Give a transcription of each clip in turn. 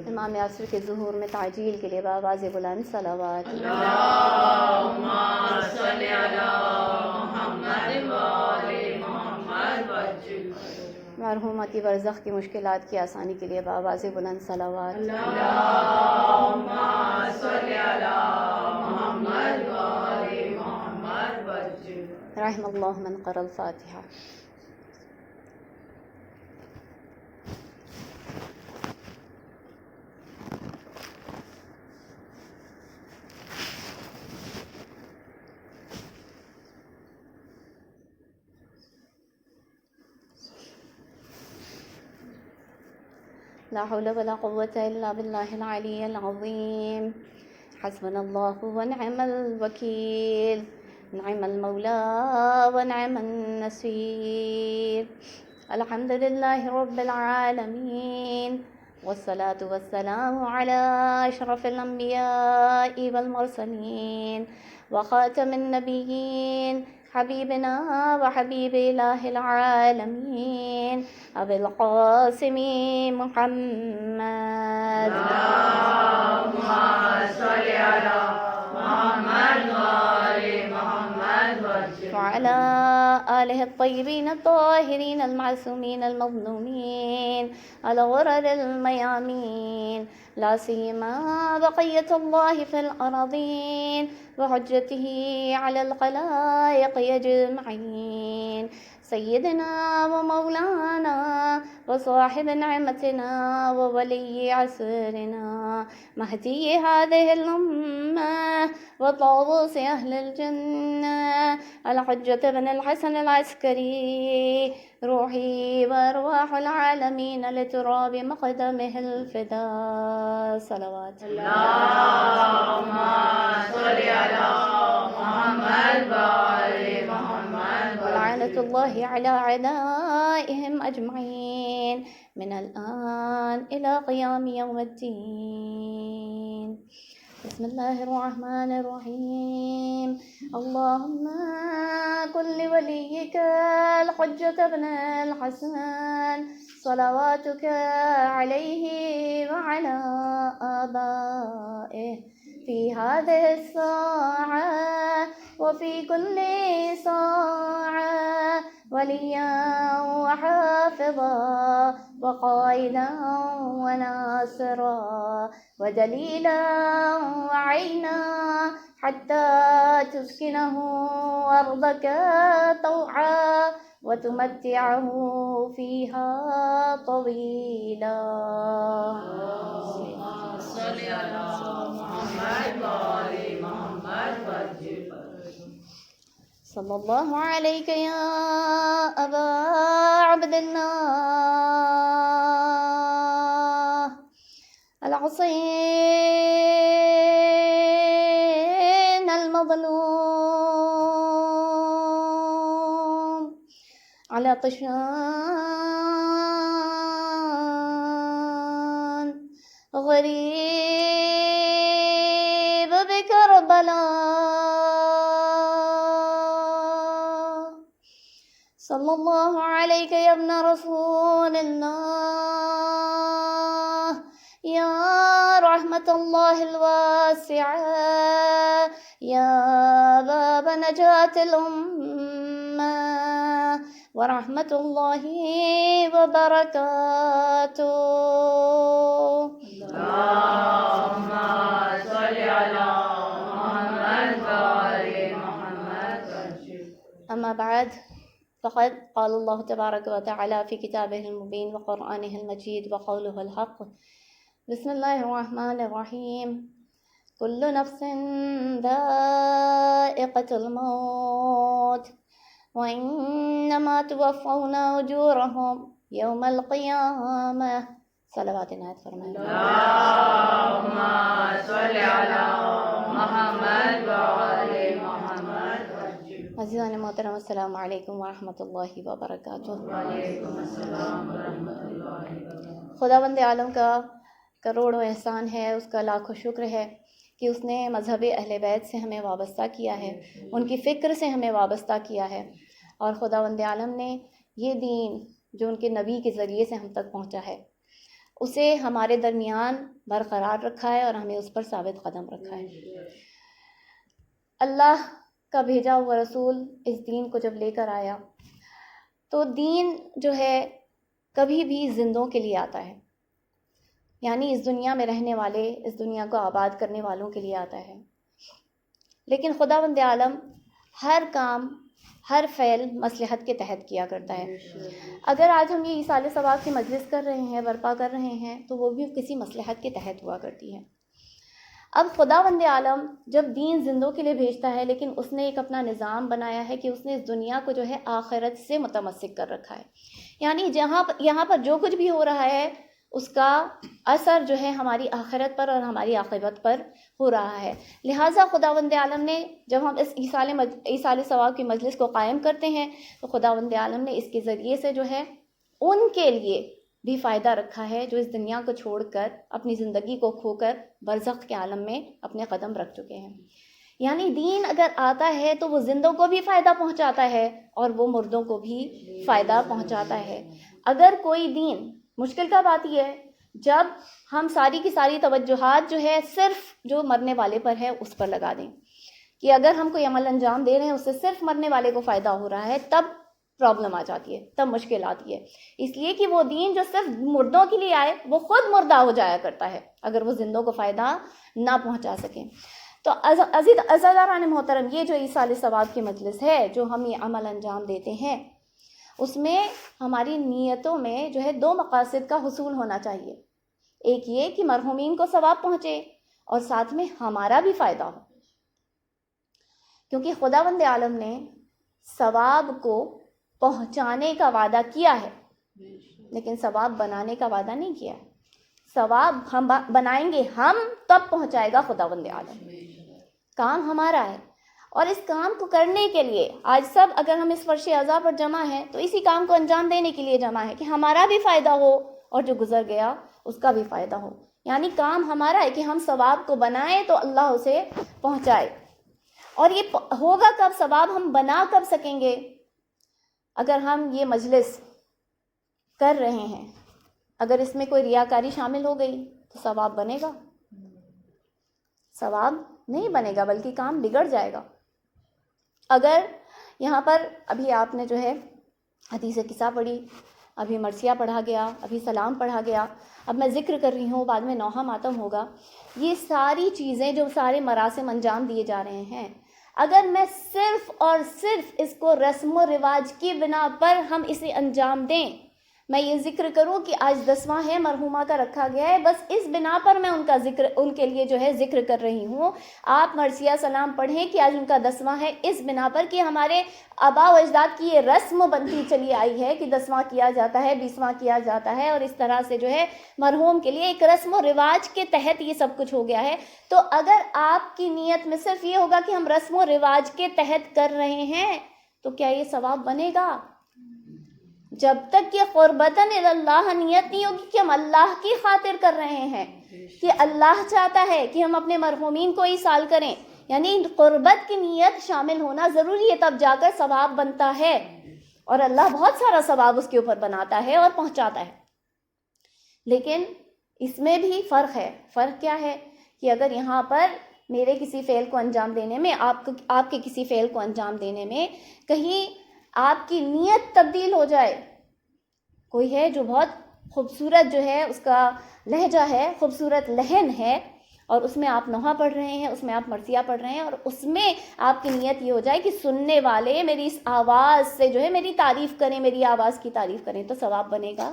امام عصر کے ظہور میں تعجیل کے لیے بآواز بلند صلوات. مرحومہ کی برزخ کی مشکلات کی آسانی کے لیے بآواز بلند صلوات. رحم اللہ من قرأ الفاتحہ. لا حول ولا قوة إلا بالله العلي العظيم. حسبنا الله ونعم الوكيل. نعم المولى ونعم النصير. الحمد لله رب العالمين، والصلاة والسلام على أشرف الأنبياء والمرسلين وخاتم النبيين حبيبنا وحبيب إله العالمين أبي القاسم محمد. اللهم صل على محمد وآل محمد وعلى آله الطيبين الطاهرين المعصومين المظلومين الغرر الميامين، لا سيما بقية الله في الأراضين وحجته على الخلائق أجمعين، سيدنا ومولانا وصاحب نعمتنا وولي عصرنا مهدي هذه الأمة وطاووس أهل الجنة الحجة بن الحسن العسكري، روحي وأرواح العالمين لتراب مقدمه الفداء. صلوات. اللهم صل على محمد وآل محمد. ولعنة الله على أعدائهم أجمعين من الآن إلى قيام يوم الدين. بسم الله الرحمن الرحيم. اللهم كن لوليك الحجة بن الحسن صلواتك عليه وعلى آبائه في هذه الساعة وفي كل ساعة وليا وحافظا وقائدا وناصرا ودليلا وعينا حتى تسكنه أرضك طوعا وتمتعه فيها طويلا. صل على محمد وآل محمد. صلى الله عليك يا أبا عبد الله الحسين المظلوم على طشان غريب بكربلاء. صلى الله عليك يا ابن رسول الله يا رحمة الله الواسعة، يا باب نجاة الأمة ورحمة الله وبركاته. اللهم صل على محمد وآل محمد. أما بعد، فقد قال الله تبارك وتعالى في كتابه المبين وقرآنه المجيد وقوله الحق. بسم الله الرحمن الرحيم. كل نفس ذائقة الموت وإنما توفون أجورهم يوم القيامة. صلوات نہایت فرمائیں. اللهم صل على محمد وآل محمد. عزیزان محترم، السلام علیکم ورحمۃ اللہ وبرکاتہ. وعلیکم السلام ورحمۃ اللہ وبرکاتہ. خداوند عالم کا کروڑوں احسان ہے، اس کا لاکھوں شکر ہے کہ اس نے مذہب اہل بیت سے ہمیں وابستہ کیا ہے، ان کی فکر سے ہمیں وابستہ کیا ہے، اور خداوند عالم نے یہ دین جو ان کے نبی کے ذریعے سے ہم تک پہنچا ہے اسے ہمارے درمیان برقرار رکھا ہے اور ہمیں اس پر ثابت قدم رکھا ہے۔ اللہ کا بھیجا ہوا رسول اس دین کو جب لے کر آیا تو دین جو ہے کبھی بھی زندوں کے لیے آتا ہے، یعنی اس دنیا میں رہنے والے، اس دنیا کو آباد کرنے والوں کے لیے آتا ہے، لیکن خداوند عالم ہر کام، ہر فعل مصلحت کے تحت کیا کرتا ہے۔ اگر آج ہم یہ ایصال ثواب کی مجلس کر رہے ہیں، برپا کر رہے ہیں، تو وہ بھی کسی مصلحت کے تحت ہوا کرتی ہے۔ اب خداوند عالم جب دین زندوں کے لیے بھیجتا ہے، لیکن اس نے ایک اپنا نظام بنایا ہے کہ اس نے اس دنیا کو جو ہے آخرت سے متمسک کر رکھا ہے، یعنی یہاں پر جو کچھ بھی ہو رہا ہے اس کا اثر جو ہے ہماری آخرت پر اور ہماری عاقبت پر ہو رہا ہے۔ لہٰذا خداوند عالم نے جب ہم اس ایصال ثواب کی مجلس کو قائم کرتے ہیں تو خداوند عالم نے اس کے ذریعے سے جو ہے ان کے لیے بھی فائدہ رکھا ہے جو اس دنیا کو چھوڑ کر، اپنی زندگی کو کھو کر برزخ کے عالم میں اپنے قدم رکھ چکے ہیں۔ یعنی دین اگر آتا ہے تو وہ زندوں کو بھی فائدہ پہنچاتا ہے اور وہ مردوں کو بھی فائدہ پہنچاتا ہے۔ اگر کوئی دین، مشکل کا بات یہ ہے جب ہم ساری کی ساری توجہات جو ہے صرف جو مرنے والے پر ہے اس پر لگا دیں، کہ اگر ہم کوئی عمل انجام دے رہے ہیں اس سے صرف مرنے والے کو فائدہ ہو رہا ہے، تب پرابلم آ جاتی ہے، تب مشکل آتی ہے، اس لیے کہ وہ دین جو صرف مردوں کے لیے آئے وہ خود مردہ ہو جایا کرتا ہے اگر وہ زندوں کو فائدہ نہ پہنچا سکیں۔ تو عزیزان محترم، یہ جو ایصال ثواب کی مجلس ہے، جو ہم یہ عمل انجام دیتے ہیں، اس میں ہماری نیتوں میں جو ہے دو مقاصد کا حصول ہونا چاہیے۔ ایک یہ کہ مرحومین کو ثواب پہنچے اور ساتھ میں ہمارا بھی فائدہ ہو، کیونکہ خداوند عالم نے ثواب کو پہنچانے کا وعدہ کیا ہے لیکن ثواب بنانے کا وعدہ نہیں کیا ہے۔ ثواب ہم بنائیں گے ہم، تب پہنچائے گا خداوند عالم۔ کام ہمارا ہے، اور اس کام کو کرنے کے لیے آج سب اگر ہم اس فرش اعضاء پر جمع ہیں تو اسی کام کو انجام دینے کے لیے جمع ہے کہ ہمارا بھی فائدہ ہو اور جو گزر گیا اس کا بھی فائدہ ہو۔ یعنی کام ہمارا ہے کہ ہم ثواب کو بنائیں تو اللہ اسے پہنچائے۔ اور یہ ہوگا کب، ثواب ہم بنا کب سکیں گے؟ اگر ہم یہ مجلس کر رہے ہیں، اگر اس میں کوئی ریاکاری شامل ہو گئی تو ثواب بنے گا؟ ثواب نہیں بنے گا، بلکہ کام بگڑ جائے گا۔ اگر یہاں پر ابھی آپ نے جو ہے حدیث قصہ پڑھی، ابھی مرثیہ پڑھا گیا، ابھی سلام پڑھا گیا، اب میں ذکر کر رہی ہوں، بعد میں نوحہ ماتم ہوگا، یہ ساری چیزیں جو سارے مراسم انجام دیے جا رہے ہیں، اگر میں صرف اور صرف اس کو رسم و رواج کی بنا پر ہم اسے انجام دیں، میں یہ ذکر کروں کہ آج 10واں ہے مرحومہ کا رکھا گیا ہے، بس اس بنا پر میں ان کے لیے جو ہے ذکر کر رہی ہوں، آپ مرثیہ سلام پڑھیں کہ آج ان کا 10واں ہے، اس بنا پر کہ ہمارے آباء و اجداد کی یہ رسم بنتی چلی آئی ہے کہ 10واں کیا جاتا ہے، 20واں کیا جاتا ہے، اور اس طرح سے جو ہے مرحوم کے لیے ایک رسم و رواج کے تحت یہ سب کچھ ہو گیا ہے۔ تو اگر آپ کی نیت میں صرف یہ ہوگا کہ ہم رسم و رواج کے تحت کر رہے ہیں تو کیا یہ ثواب بنے گا؟ جب تک کہ قربتاً اللہ نیت نہیں ہوگی کہ ہم اللہ کی خاطر کر رہے ہیں، کہ اللہ چاہتا ہے کہ ہم اپنے مرحومین کو ایصال کریں، یعنی قربت کی نیت شامل ہونا ضروری ہے، تب جا کر ثواب بنتا ہے، اور اللہ بہت سارا ثواب اس کے اوپر بناتا ہے اور پہنچاتا ہے۔ لیکن اس میں بھی فرق ہے۔ فرق کیا ہے کہ اگر یہاں پر میرے کسی فعل کو انجام دینے میں، آپ کے کسی فعل کو انجام دینے میں کہیں آپ کی نیت تبدیل ہو جائے، کوئی ہے جو بہت خوبصورت جو ہے اس کا لہجہ ہے، خوبصورت لحن ہے، اور اس میں آپ نوحہ پڑھ رہے ہیں، اس میں آپ مرثیہ پڑھ رہے ہیں، اور اس میں آپ کی نیت یہ ہو جائے کہ سننے والے میری اس آواز سے جو ہے میری تعریف کریں، میری آواز کی تعریف کریں، تو ثواب بنے گا؟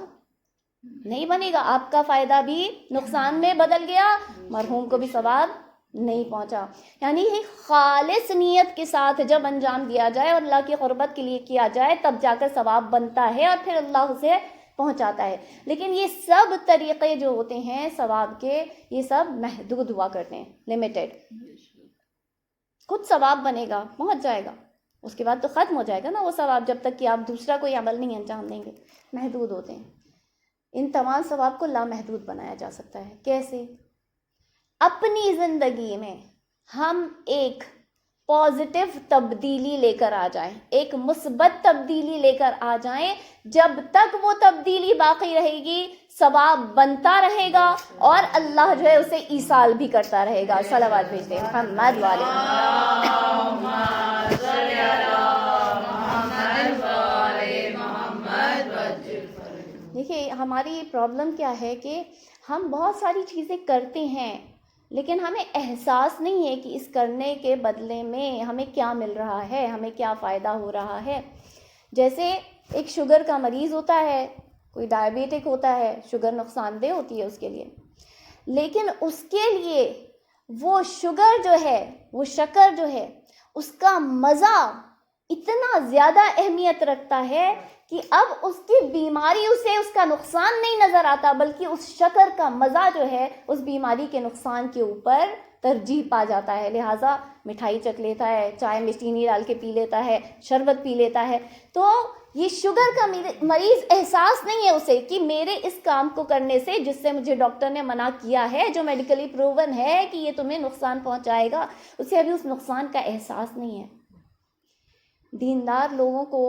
نہیں بنے گا۔ آپ کا فائدہ بھی نقصان میں بدل گیا، مرحوم کو بھی ثواب نہیں پہنچا۔ یعنی خالص نیت کے ساتھ جب انجام دیا جائے اور اللہ کی قربت کے لیے کیا جائے، تب جا کر ثواب بنتا ہے اور پھر اللہ اسے پہنچاتا ہے۔ لیکن یہ سب طریقے جو ہوتے ہیں ثواب کے، یہ سب محدود ہوا کرتے ہیں، لمیٹڈ۔ خود ثواب بنے گا، پہنچ جائے گا، اس کے بعد تو ختم ہو جائے گا نا وہ ثواب، جب تک کہ آپ دوسرا کوئی عمل نہیں انجام دیں گے۔ محدود ہوتے ہیں۔ ان تمام ثواب کو لامحدود بنایا جا سکتا ہے۔ کیسے؟ اپنی زندگی میں ہم ایک پازیٹیو تبدیلی لے کر آ جائیں، ایک مثبت تبدیلی لے کر آ جائیں. جب تک وہ تبدیلی باقی رہے گی ثواب بنتا رہے گا اور اللہ جو ہے اسے ایصال بھی کرتا رہے گا. صلوات بھیجتے ہیں محمد والے. دیکھیے ہماری پرابلم کیا ہے کہ ہم بہت ساری چیزیں کرتے ہیں لیکن ہمیں احساس نہیں ہے کہ اس کرنے کے بدلے میں ہمیں کیا مل رہا ہے، ہمیں کیا فائدہ ہو رہا ہے. جیسے ایک شوگر کا مریض ہوتا ہے، کوئی ڈائبیٹک ہوتا ہے، شوگر نقصان دہ ہوتی ہے اس کے لیے، لیکن اس کے لیے وہ شوگر جو ہے، وہ شکر جو ہے، اس کا مزہ اتنا زیادہ اہمیت رکھتا ہے کہ اب اس کی بیماری اسے اس کا نقصان نہیں نظر آتا، بلکہ اس شکر کا مزہ جو ہے اس بیماری کے نقصان کے اوپر ترجیح پا جاتا ہے. لہٰذا مٹھائی چکھ لیتا ہے، چائے میں چینی ڈال کے پی لیتا ہے، شربت پی لیتا ہے. تو یہ شوگر کا مریض احساس نہیں ہے اسے کہ میرے اس کام کو کرنے سے، جس سے مجھے ڈاکٹر نے منع کیا ہے، جو میڈیکلی پروون ہے کہ یہ تمہیں نقصان پہنچائے گا، اسے ابھی اس نقصان کا احساس نہیں ہے. دیندار لوگوں کو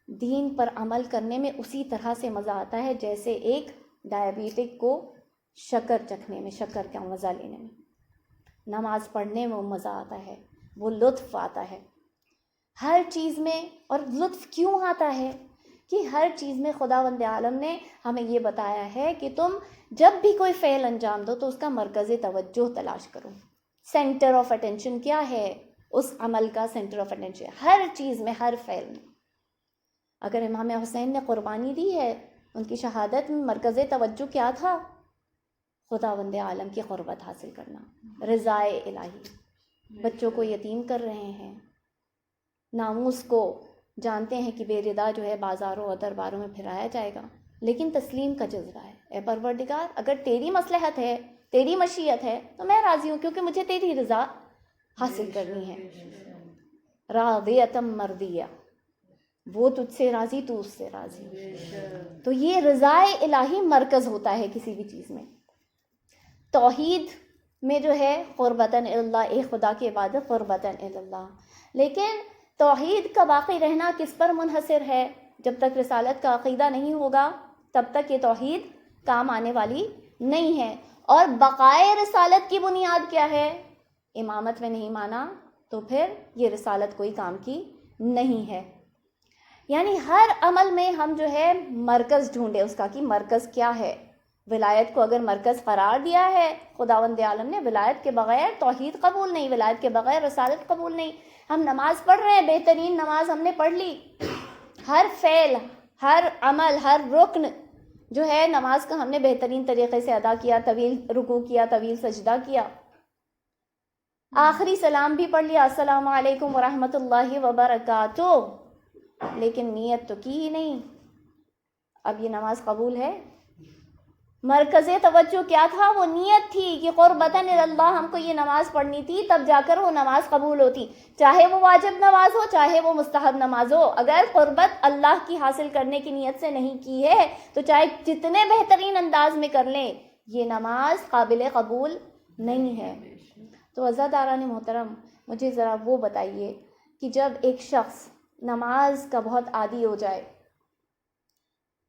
دین پر عمل کرنے میں اسی طرح سے مزہ آتا ہے جیسے ایک ڈائبیٹک کو شکر چکھنے میں، شکر کا مزہ لینے میں. نماز پڑھنے میں وہ مزہ آتا ہے، وہ لطف آتا ہے ہر چیز میں. اور لطف کیوں آتا ہے کہ ہر چیز میں خداوند عالم نے ہمیں یہ بتایا ہے کہ تم جب بھی کوئی فعل انجام دو تو اس کا مرکز توجہ تلاش کرو. سینٹر آف اٹینشن کیا ہے اس عمل کا؟ سینٹر آف اٹینشن ہر چیز میں، ہر فعل میں. اگر امام حسین نے قربانی دی ہے، ان کی شہادت میں مرکز توجہ کیا تھا؟ خداوند عالم کی قربت حاصل کرنا، رضائے الہی. بچوں کو یتیم کر رہے ہیں، ناموس کو جانتے ہیں کہ بے ردا جو ہے بازاروں اور درباروں میں پھرایا جائے گا، لیکن تسلیم کا جذبہ ہے. اے پروردگار، اگر تیری مصلحت ہے، تیری مشیت ہے تو میں راضی ہوں، کیونکہ مجھے تیری رضا حاصل کرنی ہے. راضیتم مرضیہ، وہ تجھ سے راضی، تو اس سے راضی. تو یہ رضائے الہی مرکز ہوتا ہے کسی بھی چیز میں. توحید میں جو ہے قربتاً اللہ، ایک خدا کی عبادت قربتاً اللہ. لیکن توحید کا باقی رہنا کس پر منحصر ہے؟ جب تک رسالت کا عقیدہ نہیں ہوگا تب تک یہ توحید کام آنے والی نہیں ہے. اور بقائے رسالت کی بنیاد کیا ہے؟ امامت میں نہیں مانا تو پھر یہ رسالت کوئی کام کی نہیں ہے. یعنی ہر عمل میں ہم جو ہے مرکز ڈھونڈے اس کا کہ مرکز کیا ہے. ولایت کو اگر مرکز قرار دیا ہے خداوند عالم نے، ولایت کے بغیر توحید قبول نہیں، ولایت کے بغیر رسالت قبول نہیں. ہم نماز پڑھ رہے ہیں، بہترین نماز ہم نے پڑھ لی، ہر فعل، ہر عمل، ہر رکن جو ہے نماز کا ہم نے بہترین طریقے سے ادا کیا، طویل رکوع کیا، طویل سجدہ کیا، آخری سلام بھی پڑھ لیا، السلام علیکم ورحمۃ اللہ وبرکاتہ، لیکن نیت تو کی ہی نہیں. اب یہ نماز قبول ہے؟ مرکز توجہ کیا تھا؟ وہ نیت تھی کہ قربتاً اللہ ہم کو یہ نماز پڑھنی تھی، تب جا کر وہ نماز قبول ہوتی، چاہے وہ واجب نماز ہو، چاہے وہ مستحب نماز ہو. اگر قربت اللہ کی حاصل کرنے کی نیت سے نہیں کی ہے تو چاہے جتنے بہترین انداز میں کر لیں، یہ نماز قابل قبول نہیں ہے. تو عزاداران محترم، مجھے ذرا وہ بتائیے کہ جب ایک شخص نماز کا بہت عادی ہو جائے،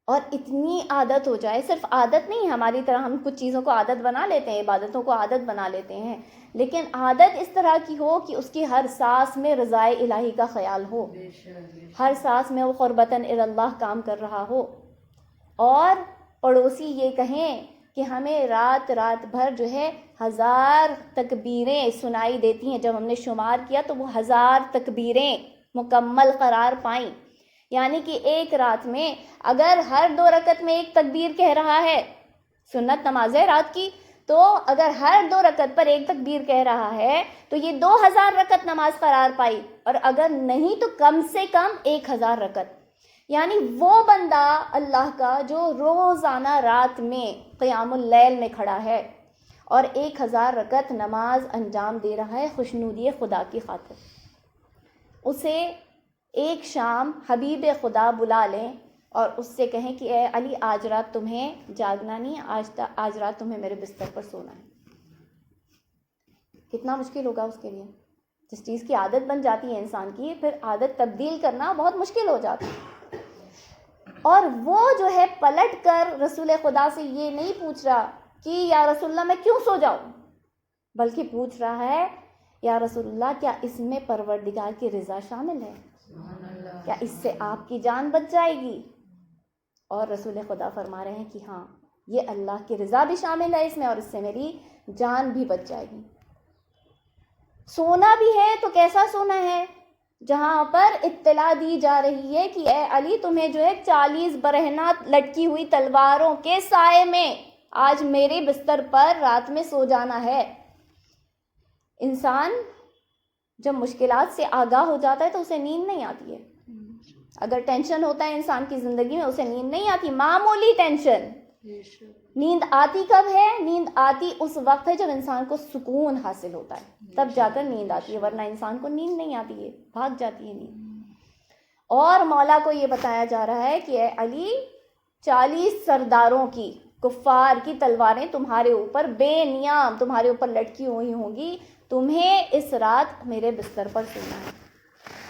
اور اتنی عادت ہو جائے، صرف عادت نہیں، ہماری طرح ہم کچھ چیزوں کو عادت بنا لیتے ہیں، عبادتوں کو عادت بنا لیتے ہیں، لیکن عادت اس طرح کی ہو کہ اس کی ہر سانس میں رضائے الہی کا خیال ہو، ہر سانس میں وہ قربتاً اللہ کام کر رہا ہو، اور پڑوسی یہ کہیں کہ ہمیں رات رات بھر جو ہے 1000 تکبیریں سنائی دیتی ہیں. جب ہم نے شمار کیا تو وہ 1000 تکبیریں مکمل قرار پائیں. یعنی کہ ایک رات میں اگر ہر 2 رکعت میں ایک تکبیر کہہ رہا ہے، سنت نماز ہے رات کی، تو اگر ہر 2 رکعت پر ایک تکبیر کہہ رہا ہے تو یہ 2000 رکعت نماز قرار پائی، اور اگر نہیں تو کم سے کم 1000 رکعت. یعنی وہ بندہ اللہ کا جو روزانہ رات میں قیام اللیل میں کھڑا ہے اور 1000 رکعت نماز انجام دے رہا ہے خوشنودی خدا کی خاطر، اسے ایک شام حبیب خدا بلا لیں اور اس سے کہیں کہ اے علی، آج رات تمہیں جاگنا نہیں، آج رات تمہیں میرے بستر پر سونا ہے. کتنا مشکل ہوگا اس کے لیے؟ جس چیز کی عادت بن جاتی ہے انسان کی، پھر عادت تبدیل کرنا بہت مشکل ہو جاتا ہے. اور وہ جو ہے پلٹ کر رسول خدا سے یہ نہیں پوچھ رہا کہ یا رسول اللہ میں کیوں سو جاؤں، بلکہ پوچھ رہا ہے یا رسول اللہ کیا اس میں پروردگار کی رضا شامل ہے، کیا اس سے آپ کی جان بچ جائے گی؟ اور رسول خدا فرما رہے ہیں کہ ہاں یہ اللہ کی رضا بھی شامل ہے اس میں، اور اس سے میری جان بھی بچ جائے گی. سونا بھی ہے تو کیسا سونا ہے؟ جہاں پر اطلاع دی جا رہی ہے کہ اے علی تمہیں جو ہے 40 برہنہ لٹکی ہوئی تلواروں کے سائے میں آج میرے بستر پر رات میں سو جانا ہے. انسان جب مشکلات سے آگاہ ہو جاتا ہے تو اسے نیند نہیں آتی ہے. اگر ٹینشن ہوتا ہے انسان کی زندگی میں اسے نیند نہیں آتی، معمولی ٹینشن. نیند آتی کب ہے؟ نیند آتی اس وقت ہے جب انسان کو سکون حاصل ہوتا ہے، تب جا کر نیند آتی ہے، ورنہ انسان کو نیند نہیں آتی ہے، بھاگ جاتی ہے نیند. اور مولا کو یہ بتایا جا رہا ہے کہ اے علی 40 سرداروں کی، کفار کی تلواریں تمہارے اوپر بے نیام تمہارے اوپر لٹکی ہوئی ہوں گی، تمہیں اس رات میرے بستر پر سونا ہے.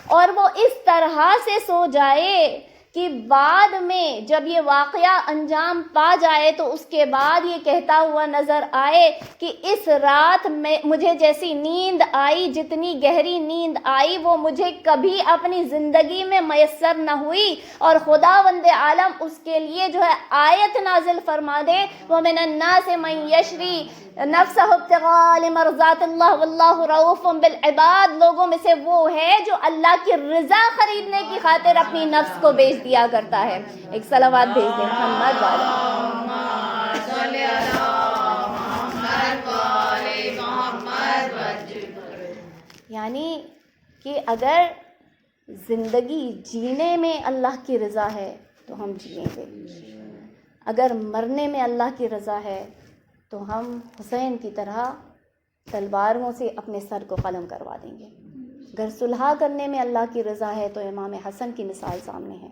اور وہ اس طرح سے سو جائے کہ بعد میں جب یہ واقعہ انجام پا جائے تو اس کے بعد یہ کہتا ہوا نظر آئے کہ اس رات میں مجھے جیسی نیند آئی، جتنی گہری نیند آئی وہ مجھے کبھی اپنی زندگی میں میسر نہ ہوئی. اور خداوند عالم اس کے لیے جو ہے آیت نازل فرما دے، وَمِنَ النَّاسِ مَن يَشْرِي نَفْسَهُ ابْتِغَاءَ لِمَرْضَاتِ اللَّهِ وَاللَّهُ رَءُوفٌ بِالْعِبَادِ. لوگوں میں سے وہ ہے جو اللہ کی رضا خریدنے کی خاطر اپنی نفس کو بیچ دیا کرتا ہے. ایک صلوات بھیج دیں محمد والا. یعنی کہ اگر زندگی جینے میں اللہ کی رضا ہے تو ہم جئیں گے، اگر مرنے میں اللہ کی رضا ہے تو ہم حسین کی طرح تلواروں سے اپنے سر کو قلم کروا دیں گے. اگر صلح کرنے میں اللہ کی رضا ہے تو امام حسن کی مثال سامنے ہے،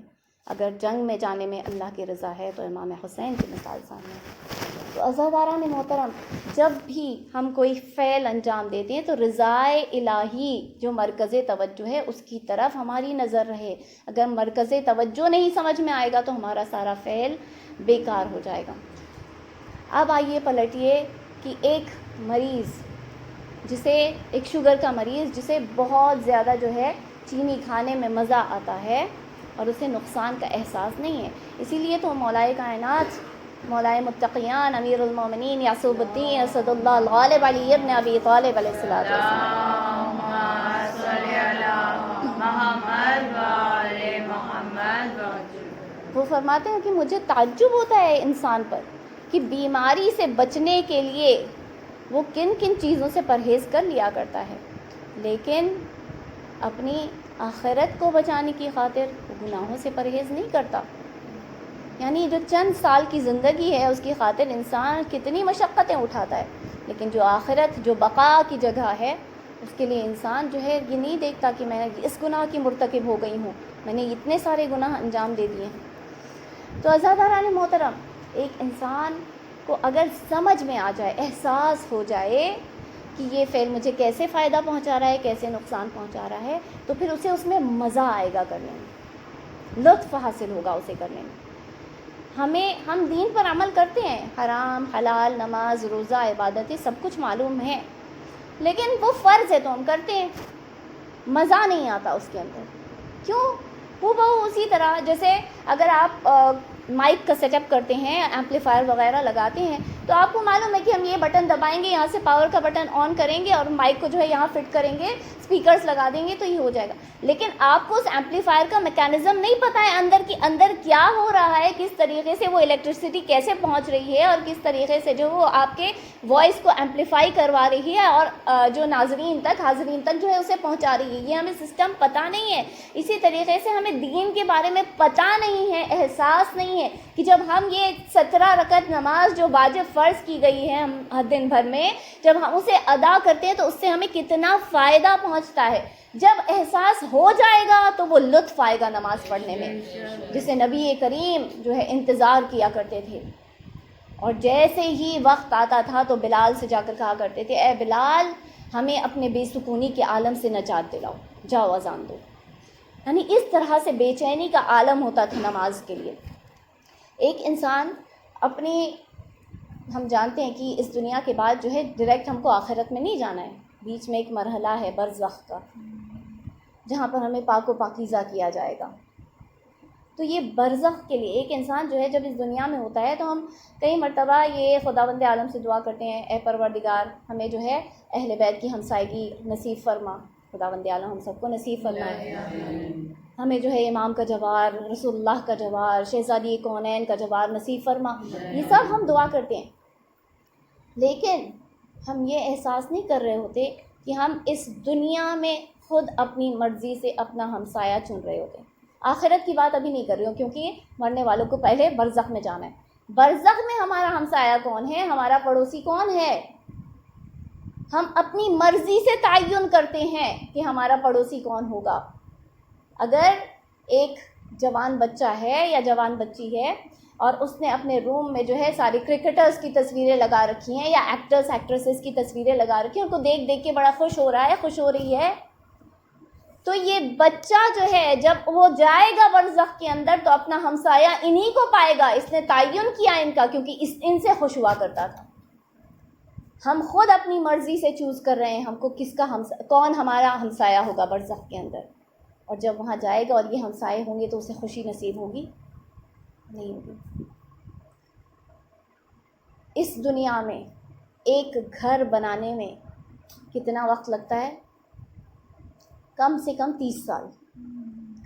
اگر جنگ میں جانے میں اللہ کی رضا ہے تو امام حسین کی مثال سامنے ہے. تو عزاداران محترم، جب بھی ہم کوئی فعل انجام دیتے ہیں تو رضائے الہی جو مرکز توجہ ہے اس کی طرف ہماری نظر رہے. اگر مرکز توجہ نہیں سمجھ میں آئے گا تو ہمارا سارا فعل بیکار ہو جائے گا. اب آئیے پلٹیے کہ ایک مریض جسے ایک شوگر کا مریض جسے بہت زیادہ جو ہے چینی کھانے میں مزہ آتا ہے اور اسے نقصان کا احساس نہیں ہے. اسی لیے تو مولائے کائنات، مولائے متقیان، امیر المومنین یعصوب الدین اسد اللہ الغالب علی ابن ابی طالب علیہ السلام وہ فرماتے ہیں کہ مجھے تعجب ہوتا ہے انسان پر کہ بیماری سے بچنے کے لیے وہ کن کن چیزوں سے پرہیز کر لیا کرتا ہے، لیکن اپنی آخرت کو بچانے کی خاطر وہ گناہوں سے پرہیز نہیں کرتا. یعنی جو چند سال کی زندگی ہے اس کی خاطر انسان کتنی مشقتیں اٹھاتا ہے، لیکن جو آخرت، جو بقا کی جگہ ہے، اس کے لیے انسان جو ہے یہ نہیں دیکھتا کہ میں اس گناہ کی مرتکب ہو گئی ہوں، میں نے اتنے سارے گناہ انجام دے دیے ہیں. تو عزاداران محترم، ایک انسان کو اگر سمجھ میں آ جائے، احساس ہو جائے کہ یہ فعل مجھے کیسے فائدہ پہنچا رہا ہے، کیسے نقصان پہنچا رہا ہے، تو پھر اسے اس میں مزہ آئے گا کرنے میں، لطف حاصل ہوگا اسے کرنے میں. ہم دین پر عمل کرتے ہیں، حرام حلال، نماز روزہ عبادتیں سب کچھ معلوم ہے، لیکن وہ فرض ہے تو ہم کرتے ہیں، مزہ نہیں آتا اس کے اندر. کیوں؟ وہ اسی طرح جیسے اگر آپ مائک کا سیٹ اپ کرتے ہیں، ایمپلیفائر وغیرہ لگاتے ہیں، تو آپ کو معلوم ہے کہ ہم یہ بٹن دبائیں گے، یہاں سے پاور کا بٹن آن کریں گے اور مائک کو جو ہے یہاں فٹ کریں گے، اسپیکرز لگا دیں گے تو یہ ہو جائے گا. لیکن آپ کو اس ایمپلیفائر کا میکینزم نہیں پتہ ہے اندر کیا ہو رہا ہے، کس طریقے سے وہ الیکٹرسٹی کیسے پہنچ رہی ہے اور کس طریقے سے جو وہ آپ کے وائس کو ایمپلیفائی کروا رہی ہے اور جو حاضرین تک جو ہے اسے پہنچا رہی ہے. یہ ہمیں سسٹم پتہ نہیں ہے. اسی طریقے سے ہمیں دین کے بارے میں پتہ نہیں ہے، احساس نہیں ہے کہ جب ہم یہ 17 رکعت نماز جو واجب فرض کی گئی ہے ہم دن بھر میں، جب ہم اسے ادا کرتے ہیں تو اس سے ہمیں کتنا فائدہ پہنچتا ہے. جب احساس ہو جائے گا تو وہ لطف آئے گا نماز پڑھنے میں، جسے نبی کریم جو ہے انتظار کیا کرتے تھے. اور جیسے ہی وقت آتا تھا تو بلال سے جا کر کہا کرتے تھے، اے بلال ہمیں اپنے بے سکونی کے عالم سے نجات دلاؤ، جاؤ اذان دو. یعنی اس طرح سے بے چینی کا عالم ہوتا تھا نماز کے لیے. ایک انسان اپنی، ہم جانتے ہیں کہ اس دنیا کے بعد جو ہے ڈائریکٹ ہم کو آخرت میں نہیں جانا ہے، بیچ میں ایک مرحلہ ہے برزخ کا، جہاں پر ہمیں پاک و پاکیزہ کیا جائے گا. تو یہ برزخ کے لیے ایک انسان جو ہے جب اس دنیا میں ہوتا ہے تو ہم کئی مرتبہ یہ خداوند عالم سے دعا کرتے ہیں، اے پروردگار ہمیں جو ہے اہل بیت کی ہمسائیگی نصیب فرما. خداوند عالم ہم سب کو نصیب فرمائے. ہمیں جو ہے امام کا جوار، رسول اللہ کا جوار، شہزادی کونین کا جوار نصیب فرما. یہ سب ہم دعا کرتے ہیں، لیکن ہم یہ احساس نہیں کر رہے ہوتے کہ ہم اس دنیا میں خود اپنی مرضی سے اپنا ہمسایہ چن رہے ہوتے ہیں. آخرت کی بات ابھی نہیں کر رہی ہوں کیونکہ مرنے والوں کو پہلے برزخ میں جانا ہے. برزخ میں ہمارا ہمسایہ کون ہے، ہمارا پڑوسی کون ہے، ہم اپنی مرضی سے تعین کرتے ہیں کہ ہمارا پڑوسی کون ہوگا. اگر ایک جوان بچہ ہے یا جوان بچی ہے اور اس نے اپنے روم میں جو ہے ساری کرکٹرز کی تصویریں لگا رکھی ہیں یا ایکٹرز ایکٹریسز کی تصویریں لگا رکھی ہیں، ان کو دیکھ دیکھ کے بڑا خوش ہو رہا ہے، خوش ہو رہی ہے، تو یہ بچہ جو ہے جب وہ جائے گا برزخ کے اندر تو اپنا ہمسایہ انہی کو پائے گا. اس نے تعین کیا ان کا، کیونکہ ان سے خوش ہوا کرتا تھا. ہم خود اپنی مرضی سے چوز کر رہے ہیں ہم کو کس کا کون ہمارا ہمسایہ ہوگا برزخ کے اندر. اور جب وہاں جائے گا اور یہ ہمسائے ہوں گے تو اسے خوشی نصیب ہوگی؟ نہیں ہوگی. اس دنیا میں ایک گھر بنانے میں کتنا وقت لگتا ہے؟ کم سے کم 30 سال.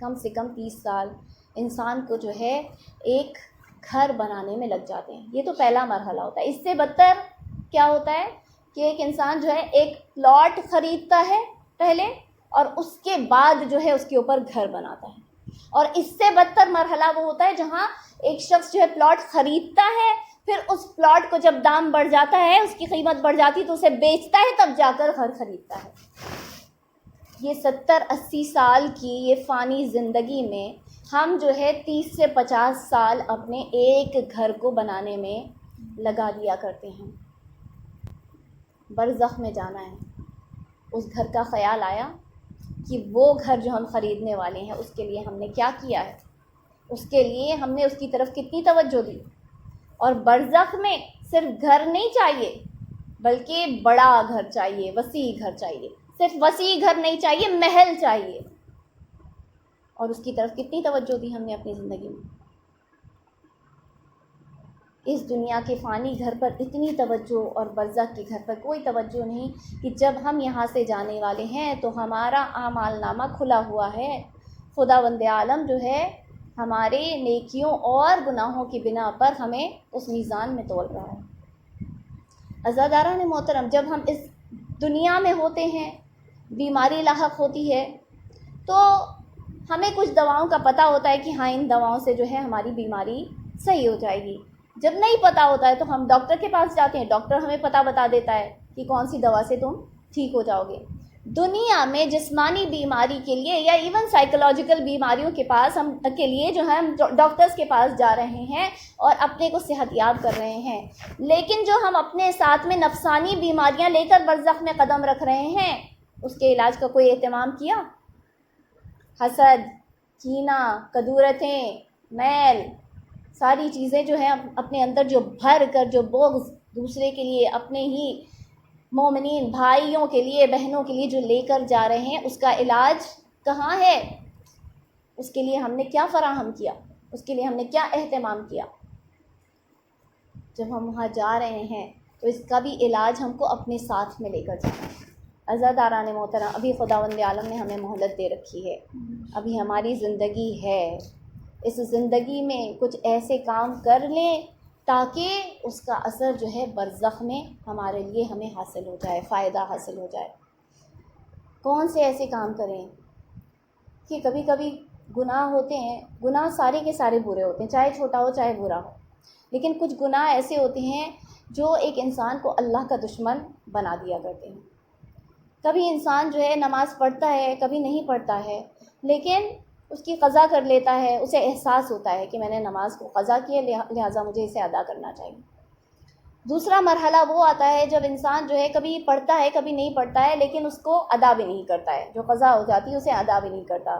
کم سے کم 30 سال انسان کو جو ہے ایک گھر بنانے میں لگ جاتے ہیں. یہ تو پہلا مرحلہ ہوتا ہے. اس سے بدتر کیا ہوتا ہے کہ ایک انسان جو ہے ایک پلاٹ خریدتا ہے پہلے اور اس کے بعد جو ہے اس کے اوپر گھر بناتا ہے. اور اس سے بدتر مرحلہ وہ ہوتا ہے جہاں ایک شخص جو ہے پلاٹ خریدتا ہے، پھر اس پلاٹ کو جب دام بڑھ جاتا ہے، اس کی قیمت بڑھ جاتی ہے تو اسے بیچتا ہے، تب جا کر گھر خریدتا ہے. یہ 70-80 سال کی یہ فانی زندگی میں ہم جو ہے 30 سے 50 سال اپنے ایک گھر کو بنانے میں لگا دیا کرتے ہیں. برزخ میں جانا ہے، اس گھر کا خیال آیا کہ وہ گھر جو ہم خریدنے والے ہیں اس کے لیے ہم نے کیا کیا ہے، اس کے لیے ہم نے اس کی طرف کتنی توجہ دی. اور برزخ میں صرف گھر نہیں چاہیے بلکہ بڑا گھر چاہیے، وسیع گھر چاہیے. صرف وسیع گھر نہیں چاہیے، محل چاہیے. اور اس کی طرف کتنی توجہ دی ہم نے اپنی زندگی میں. اس دنیا کے فانی گھر پر اتنی توجہ اور برزخ کے گھر پر کوئی توجہ نہیں کہ جب ہم یہاں سے جانے والے ہیں تو ہمارا اعمال نامہ کھلا ہوا ہے. خداوند عالم جو ہے ہمارے نیکیوں اور گناہوں کی بنا پر ہمیں اس میزان میں تول رہا ہے. عزاداران محترم، جب ہم اس دنیا میں ہوتے ہیں، بیماری لاحق ہوتی ہے تو ہمیں کچھ دواؤں کا پتہ ہوتا ہے کہ ہاں ان دواؤں سے جو ہے ہماری بیماری صحیح ہو جائے گی. جب نہیں پتہ ہوتا ہے تو ہم ڈاکٹر کے پاس جاتے ہیں، ڈاکٹر ہمیں پتہ بتا دیتا ہے کہ کون سی دوا سے تم ٹھیک ہو جاؤ گے. دنیا میں جسمانی بیماری کے لیے یا ایون سائیکولوجیکل بیماریوں کے پاس ہم کے لیے جو ہے ہم ڈاکٹرز کے پاس جا رہے ہیں اور اپنے کو صحت یاب کر رہے ہیں. لیکن جو ہم اپنے ساتھ میں نفسانی بیماریاں لے کر برزخ میں قدم رکھ رہے ہیں، اس کے علاج کا کوئی اہتمام کیا؟ حسد، کینہ، کدورتیں، میل، ساری چیزیں جو ہیں اپنے اندر جو بھر کر، جو بغض دوسرے کے لیے، اپنے ہی مومنین بھائیوں کے لیے، بہنوں کے لیے جو لے کر جا رہے ہیں، اس کا علاج کہاں ہے؟ اس کے لیے ہم نے کیا فراہم کیا؟ اس کے لیے ہم نے کیا اہتمام کیا؟ جب ہم وہاں جا رہے ہیں تو اس کا بھی علاج ہم کو اپنے ساتھ میں لے کر جانا ہے. عزاداران محترم، ابھی خداوند عالم نے ہمیں مہلت دے رکھی ہے، ابھی ہماری زندگی ہے. اس زندگی میں کچھ ایسے کام کر لیں تاکہ اس کا اثر جو ہے برزخ میں ہمارے لیے ہمیں حاصل ہو جائے، فائدہ حاصل ہو جائے. کون سے ایسے کام کریں کہ کبھی کبھی گناہ ہوتے ہیں، گناہ سارے کے سارے برے ہوتے ہیں، چاہے چھوٹا ہو چاہے برا ہو، لیکن کچھ گناہ ایسے ہوتے ہیں جو ایک انسان کو اللہ کا دشمن بنا دیا کرتے ہیں. کبھی انسان جو ہے نماز پڑھتا ہے، کبھی نہیں پڑھتا ہے، لیکن اس کی قضا کر لیتا ہے، اسے احساس ہوتا ہے کہ میں نے نماز کو قضا کی ہے لہٰذا مجھے اسے ادا کرنا چاہیے. دوسرا مرحلہ وہ آتا ہے جب انسان جو ہے کبھی پڑھتا ہے کبھی نہیں پڑھتا ہے، لیکن اس کو ادا بھی نہیں کرتا ہے، جو قضا ہو جاتی ہے اسے ادا بھی نہیں کرتا۔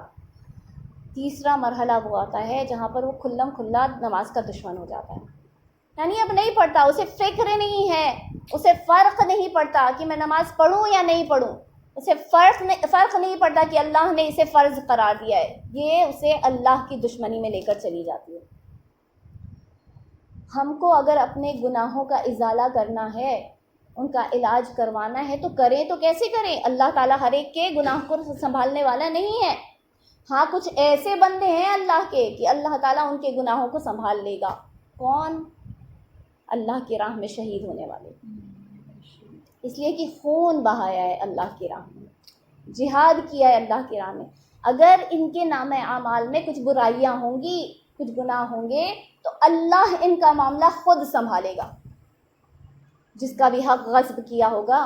تیسرا مرحلہ وہ آتا ہے جہاں پر وہ کھلم کھلا نماز کا دشمن ہو جاتا ہے، یعنی اب نہیں پڑھتا، اسے فکر نہیں ہے، اسے فرق نہیں پڑتا کہ میں نماز پڑھوں یا نہیں پڑھوں، اسے فرق نہیں پڑتا کہ اللہ نے اسے فرض قرار دیا ہے، یہ اسے اللہ کی دشمنی میں لے کر چلی جاتی ہے۔ ہم کو اگر اپنے گناہوں کا ازالہ کرنا ہے، ان کا علاج کروانا ہے، تو کریں تو کیسے کریں؟ اللہ تعالیٰ ہر ایک کے گناہ کو سنبھالنے والا نہیں ہے۔ ہاں کچھ ایسے بندے ہیں اللہ کے کہ اللہ تعالیٰ ان کے گناہوں کو سنبھال لے گا۔ کون؟ اللہ کی راہ میں شہید ہونے والے، اس لیے کہ خون بہایا ہے اللہ کی راہ میں، جہاد کیا ہے اللہ کی راہ میں۔ اگر ان کے نام اعمال میں کچھ برائیاں ہوں گی، کچھ گناہ ہوں گے، تو اللہ ان کا معاملہ خود سنبھالے گا۔ جس کا بھی حق غصب کیا ہوگا،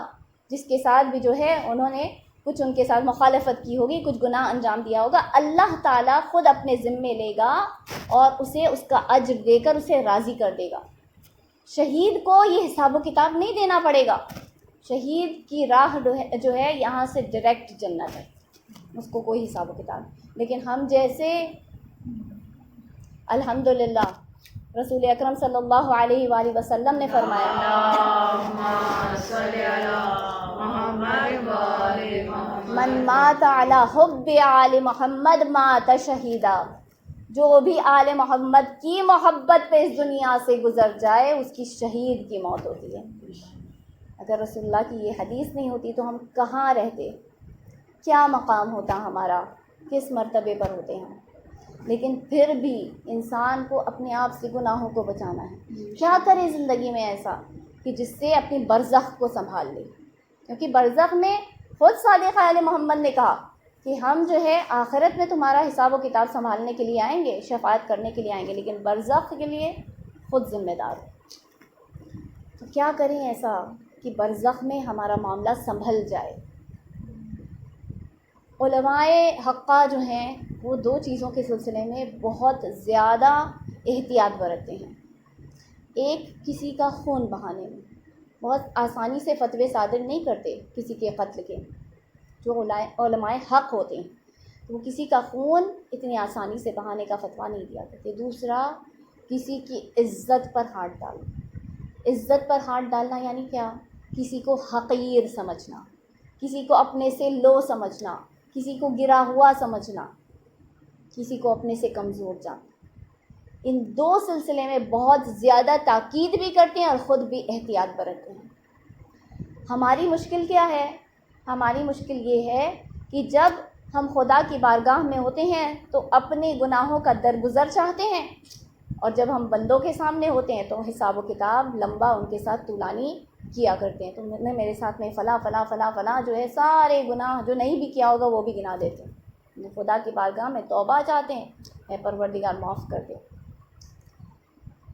جس کے ساتھ بھی جو ہے انہوں نے کچھ ان کے ساتھ مخالفت کی ہوگی، کچھ گناہ انجام دیا ہوگا، اللہ تعالیٰ خود اپنے ذمے لے گا اور اسے اس کا اجر دے کر اسے راضی کر دے گا۔ شہید کو یہ حساب و کتاب نہیں دینا پڑے گا، شہید کی راہ جو ہے یہاں سے ڈائریکٹ جنت ہے، اس کو کوئی حساب و کتاب نہیں۔ لیکن ہم جیسے الحمدللہ رسول اکرم صلی اللہ علیہ وآلہ وسلم نے فرمایا، من مات علی حب آل محمد مات شہیدا، جو بھی آل محمد کی محبت پہ اس دنیا سے گزر جائے اس کی شہید کی موت ہوتی ہے۔ اگر رسول اللہ کی یہ حدیث نہیں ہوتی تو ہم کہاں رہتے، کیا مقام ہوتا ہمارا، کس مرتبے پر ہوتے ہیں؟ لیکن پھر بھی انسان کو اپنے آپ سے گناہوں کو بچانا ہے۔ کیا کرے زندگی میں ایسا کہ جس سے اپنی برزخ کو سنبھال لے، کیونکہ برزخ میں خود صادق علیہ محمد نے کہا کہ ہم جو ہے آخرت میں تمہارا حساب و کتاب سنبھالنے کے لیے آئیں گے، شفاعت کرنے کے لیے آئیں گے، لیکن برزخ کے لیے خود ذمہ دار ہے۔ تو کیا کریں ایسا کہ برزخ میں ہمارا معاملہ سنبھل جائے؟ علماء حقہ جو ہیں وہ دو چیزوں کے سلسلے میں بہت زیادہ احتیاط برتتے ہیں۔ ایک، کسی کا خون بہانے میں بہت آسانی سے فتوے صادر نہیں کرتے کسی کے قتل کے، جو علماء حق ہوتے ہیں وہ کسی کا خون اتنی آسانی سے بہانے کا فتویٰ نہیں دیا کرتے۔ دوسرا، کسی کی عزت پر ہاتھ ڈالنا۔ عزت پر ہاتھ ڈالنا یعنی کیا؟ کسی کو حقیر سمجھنا، کسی کو اپنے سے لو سمجھنا، کسی کو گرا ہوا سمجھنا، کسی کو اپنے سے کمزور جاننا۔ ان دو سلسلے میں بہت زیادہ تاکید بھی کرتے ہیں اور خود بھی احتیاط برتتے ہیں۔ ہماری مشکل کیا ہے؟ ہماری مشکل یہ ہے کہ جب ہم خدا کی بارگاہ میں ہوتے ہیں تو اپنے گناہوں کا درگزر چاہتے ہیں، اور جب ہم بندوں کے سامنے ہوتے ہیں تو حساب و کتاب لمبا ان کے ساتھ طولانی کیا کرتے ہیں۔ تو نے میرے ساتھ میں فلاں فلاں فلاں فلاں جو ہے سارے گناہ جو نہیں بھی کیا ہوگا وہ بھی گنا دیتے ہیں۔ خدا کی بارگاہ میں توبہ چاہتے ہیں، اے پروردگار معاف کر دے۔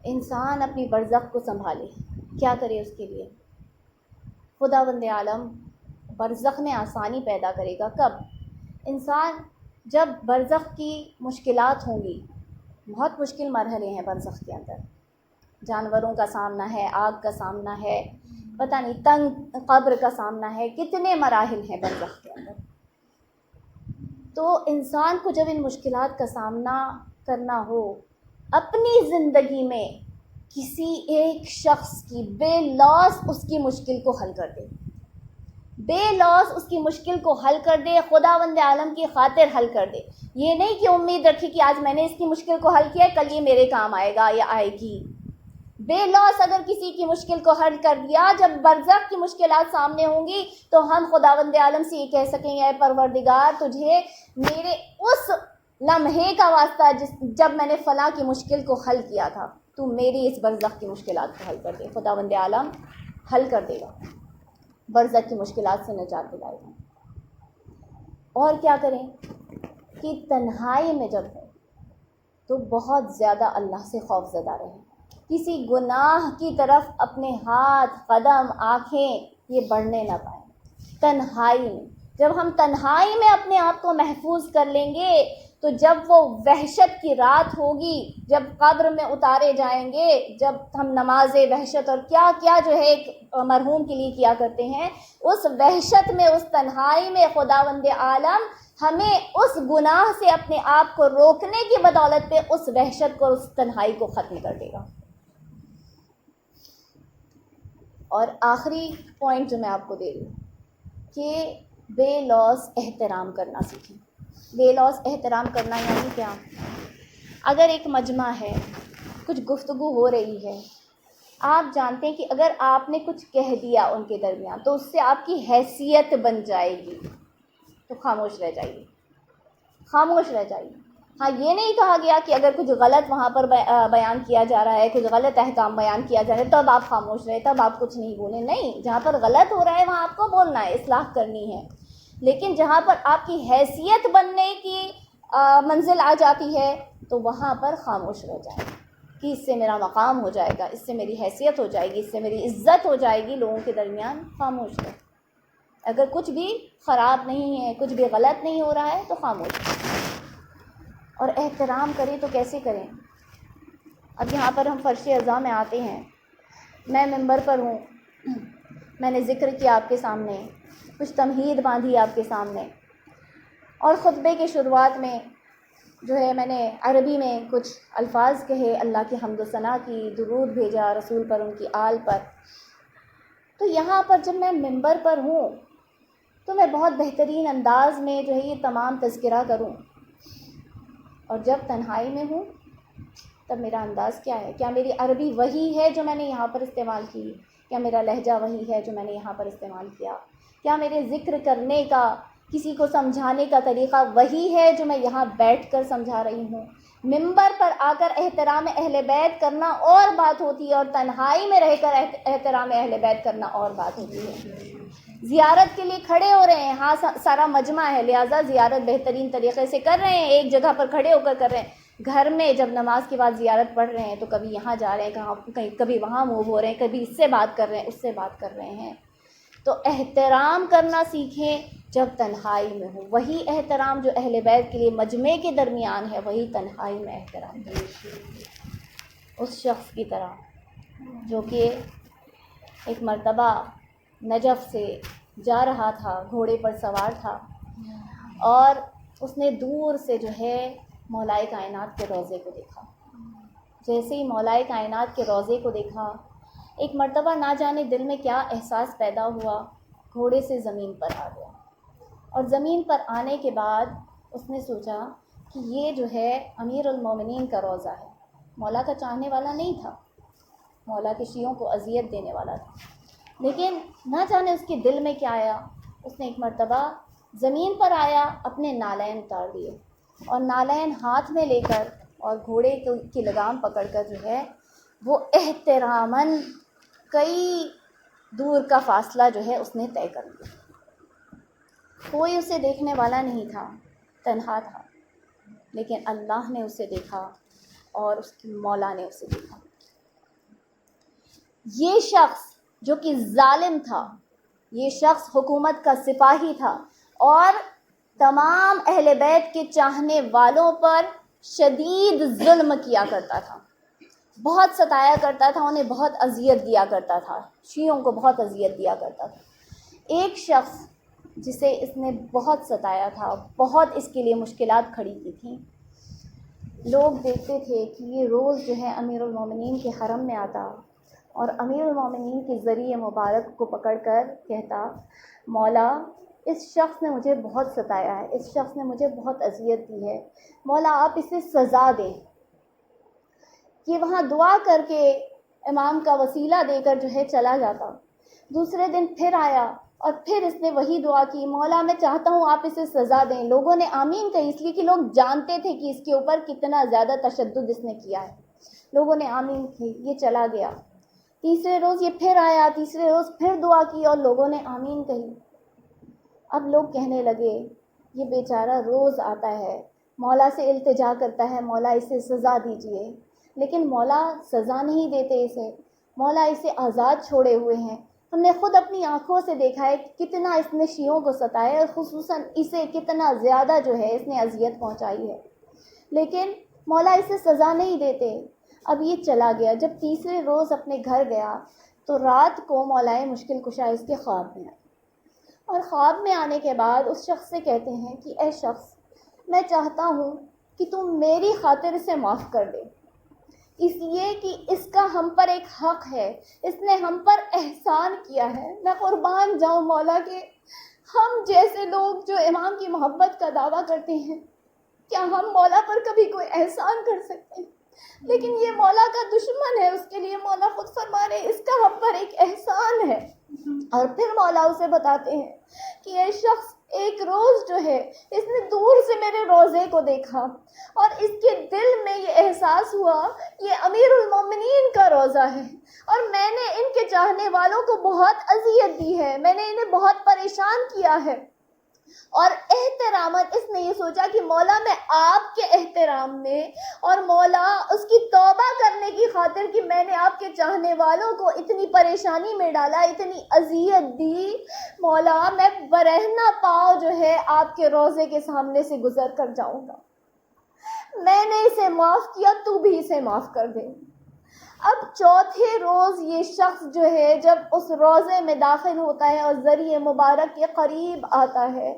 انسان اپنی برزخ کو سنبھالے، کیا کرے اس کے لیے؟ خداوند عالم برزخ میں آسانی پیدا کرے گا کب؟ انسان جب برزخ کی مشکلات ہوں گی، بہت مشکل مرحلے ہیں برزخ کے اندر، جانوروں کا سامنا ہے، آگ کا سامنا ہے، پتہ نہیں تنگ قبر کا سامنا ہے، کتنے مراحل ہیں برزخ کے اندر۔ تو انسان کو جب ان مشکلات کا سامنا کرنا ہو، اپنی زندگی میں کسی ایک شخص کی بے لوث اس کی مشکل کو حل کر دے، بے لوث اس کی مشکل کو حل کر دے، خداوند عالم کی خاطر حل کر دے۔ یہ نہیں کہ امید رکھی کہ آج میں نے اس کی مشکل کو حل کیا، کل یہ میرے کام آئے گا یا آئے گی۔ بے لوث اگر کسی کی مشکل کو حل کر دیا، جب برزخ کی مشکلات سامنے ہوں گی تو ہم خداوند عالم سے یہ کہہ سکیں گے، اے پروردگار تجھے میرے اس لمحے کا واسطہ جب میں نے فلاں کی مشکل کو حل کیا تھا، تو میری اس برزخ کی مشکلات کو حل کر دے۔ خداوند عالم حل کر دے گا، برزخ کی مشکلات سے نجات دلائے گا۔ اور کیا کریں کہ تنہائی میں جب ہو تو بہت زیادہ اللہ سے خوف زدہ رہیں، کسی گناہ کی طرف اپنے ہاتھ، قدم، آنکھیں یہ بڑھنے نہ پائیں۔ تنہائی میں جب ہم تنہائی میں اپنے آپ کو محفوظ کر لیں گے تو جب وہ وحشت کی رات ہوگی، جب قبر میں اتارے جائیں گے، جب ہم نماز وحشت اور کیا کیا جو ہے ایک مرحوم کے لیے کیا کرتے ہیں، اس وحشت میں، اس تنہائی میں خداوند عالم ہمیں اس گناہ سے اپنے آپ کو روکنے کی بدولت پہ اس وحشت کو، اس تنہائی کو ختم کر دے گا۔ اور آخری پوائنٹ جو میں آپ کو دے رہی ہوں کہ بے لوز احترام کرنا سیکھیں۔ بے لوز احترام کرنا یعنی کیا؟ اگر ایک مجمع ہے، کچھ گفتگو ہو رہی ہے، آپ جانتے ہیں کہ اگر آپ نے کچھ کہہ دیا ان کے درمیان تو اس سے آپ کی حیثیت بن جائے گی، تو خاموش رہ جائیے، خاموش رہ جائیے۔ ہاں، یہ نہیں کہا گیا کہ اگر کچھ غلط وہاں پر بیان کیا جا رہا ہے، کچھ غلط احکام بیان کیا جا رہا ہے تب آپ خاموش رہے، تب آپ کچھ نہیں بولیں۔ نہیں، جہاں پر غلط ہو رہا ہے وہاں آپ کو بولنا ہے، اصلاح کرنی ہے۔ لیکن جہاں پر آپ کی حیثیت بننے کی منزل آ جاتی ہے تو وہاں پر خاموش رہ جائیں کہ اس سے میرا مقام ہو جائے گا، اس سے میری حیثیت ہو جائے گی، اس سے میری عزت ہو جائے گی لوگوں کے درمیان۔ خاموش رہیں۔ اگر کچھ بھی خراب نہیں ہے، کچھ بھی غلط نہیں ہو رہا ہے تو خاموش رہیں۔ اور احترام کریں تو کیسے کریں؟ اب یہاں پر ہم فرش اعضاء میں آتے ہیں، میں ممبر پر ہوں، میں نے ذکر کیا آپ کے سامنے، کچھ تمہید باندھی آپ کے سامنے، اور خطبے کی شروعات میں جو ہے میں نے عربی میں کچھ الفاظ کہے، اللہ کی حمد و ثنا کی، درود بھیجا رسول پر، ان کی آل پر۔ تو یہاں پر جب میں ممبر پر ہوں تو میں بہت بہترین انداز میں جو ہے یہ تمام تذکرہ کروں، اور جب تنہائی میں ہوں تب میرا انداز کیا ہے؟ کیا میری عربی وہی ہے جو میں نے یہاں پر استعمال کی؟ کیا میرا لہجہ وہی ہے جو میں نے یہاں پر استعمال کیا؟ کیا میرے ذکر کرنے کا، کسی کو سمجھانے کا طریقہ وہی ہے جو میں یہاں بیٹھ کر سمجھا رہی ہوں؟ ممبر پر آ کر احترام اہل بیت کرنا اور بات ہوتی ہے، اور تنہائی میں رہ کر احترام اہل بیت کرنا اور بات ہوتی ہے۔ زیارت کے لیے کھڑے ہو رہے ہیں، ہاں سارا مجمع ہے، لہٰذا زیارت بہترین طریقے سے کر رہے ہیں، ایک جگہ پر کھڑے ہو کر کر رہے ہیں۔ گھر میں جب نماز کے بعد زیارت پڑھ رہے ہیں تو کبھی یہاں جا رہے ہیں، کبھی وہاں موو ہو رہے ہیں، کبھی اس سے بات کر رہے ہیں، اس سے بات کر رہے ہیں۔ تو احترام کرنا سیکھیں جب تنہائی میں ہو۔ وہی احترام جو اہل بیت کے لیے مجمع کے درمیان ہے، وہی تنہائی میں احترام کریں۔ اس شخص کی طرح جو کہ ایک مرتبہ نجف سے جا رہا تھا، گھوڑے پر سوار تھا، اور اس نے دور سے جو ہے مولائے کائنات کے روضے کو دیکھا۔ جیسے ہی مولائے کائنات کے روضے کو دیکھا، ایک مرتبہ نہ جانے دل میں کیا احساس پیدا ہوا، گھوڑے سے زمین پر آ گیا، اور زمین پر آنے کے بعد اس نے سوچا کہ یہ جو ہے امیر المومنین کا روضہ ہے، مولا کا چاہنے والا نہیں تھا، مولا کے شیعوں کو اذیت دینے والا تھا۔ لیکن نہ جانے اس کے دل میں کیا آیا، اس نے ایک مرتبہ زمین پر آیا، اپنے نالین اتار دیے، اور نالین ہاتھ میں لے کر اور گھوڑے کی لگام پکڑ کر جو ہے وہ احتراماً کئی دور کا فاصلہ جو ہے اس نے طے کر لیا۔ کوئی اسے دیکھنے والا نہیں تھا، تنہا تھا، لیکن اللہ نے اسے دیکھا اور اس کی مولا نے اسے دیکھا۔ یہ شخص جو کہ ظالم تھا، یہ شخص حکومت کا سپاہی تھا اور تمام اہل بیت کے چاہنے والوں پر شدید ظلم کیا کرتا تھا، بہت ستایا کرتا تھا، انہیں بہت اذیت دیا کرتا تھا، شیعوں کو بہت اذیت دیا کرتا تھا۔ ایک شخص جسے اس نے بہت ستایا تھا، بہت اس کے لیے مشکلات کھڑی کی تھیں، لوگ دیکھتے تھے کہ یہ روز جو ہے امیر المومنین کے حرم میں آتا اور امیر المومنین کے ذریعے مبارک کو پکڑ کر کہتا، مولا اس شخص نے مجھے بہت ستایا ہے، اس شخص نے مجھے بہت اذیت دی ہے، مولا آپ اسے سزا دیں۔ کہ وہاں دعا کر کے امام کا وسیلہ دے کر جو ہے چلا جاتا۔ دوسرے دن پھر آیا اور پھر اس نے وہی دعا کی، مولا میں چاہتا ہوں آپ اسے سزا دیں۔ لوگوں نے آمین کہی، اس لیے کہ لوگ جانتے تھے کہ اس کے اوپر کتنا زیادہ تشدد اس نے کیا ہے، لوگوں نے آمین کی، یہ چلا گیا۔ تیسرے روز یہ پھر آیا، تیسرے روز پھر دعا کی اور لوگوں نے آمین کہی۔ اب لوگ کہنے لگے یہ بیچارہ روز آتا ہے، مولا سے التجا کرتا ہے، مولا اسے سزا دیجیے، لیکن مولا سزا نہیں دیتے اسے، مولا اسے آزاد چھوڑے ہوئے ہیں، ہم نے خود اپنی آنکھوں سے دیکھا ہے کتنا اس نے شیعوں کو ستایا اور خصوصاً اسے کتنا زیادہ جو ہے اس نے اذیت پہنچائی ہے، لیکن مولا اسے سزا نہیں دیتے۔ اب یہ چلا گیا، جب تیسرے روز اپنے گھر گیا تو رات کو مولا مشکل کشا اس کے خواب میں آئی، اور خواب میں آنے کے بعد اس شخص سے کہتے ہیں کہ اے شخص، میں چاہتا ہوں کہ تم میری خاطر اسے معاف کر دے، اس لیے کہ اس کا ہم پر ایک حق ہے، اس نے ہم پر احسان کیا ہے۔ میں قربان جاؤں مولا کہ ہم جیسے لوگ جو امام کی محبت کا دعویٰ کرتے ہیں، کیا ہم مولا پر کبھی کوئی احسان کر سکتے ہیں؟ لیکن یہ مولا کا دشمن ہے، اس کے لیے مولا خود فرما رہے اس کا ہم پر ایک احسان ہے۔ اور پھر مولا اسے بتاتے ہیں کہ یہ شخص ایک روز جو ہے اس نے دور سے میرے روزے کو دیکھا اور اس کے دل میں یہ احساس ہوا یہ امیر المومنین کا روزہ ہے، اور میں نے ان کے چاہنے والوں کو بہت اذیت دی ہے، میں نے انہیں بہت پریشان کیا ہے۔ اور احتراماً اس نے یہ سوچا کہ مولا میں آپ کے احترام میں اور مولا اس کی توبہ کرنے کی خاطر کہ میں نے آپ کے چاہنے والوں کو اتنی پریشانی میں ڈالا، اتنی اذیت دی، مولا میں برہنہ پاؤں جو ہے آپ کے روزے کے سامنے سے گزر کر جاؤں گا، میں نے اسے معاف کیا، تو بھی اسے معاف کر دے۔ اب چوتھے روز یہ شخص جو ہے جب اس روزے میں داخل ہوتا ہے اور ذریعہ مبارک کے قریب آتا ہے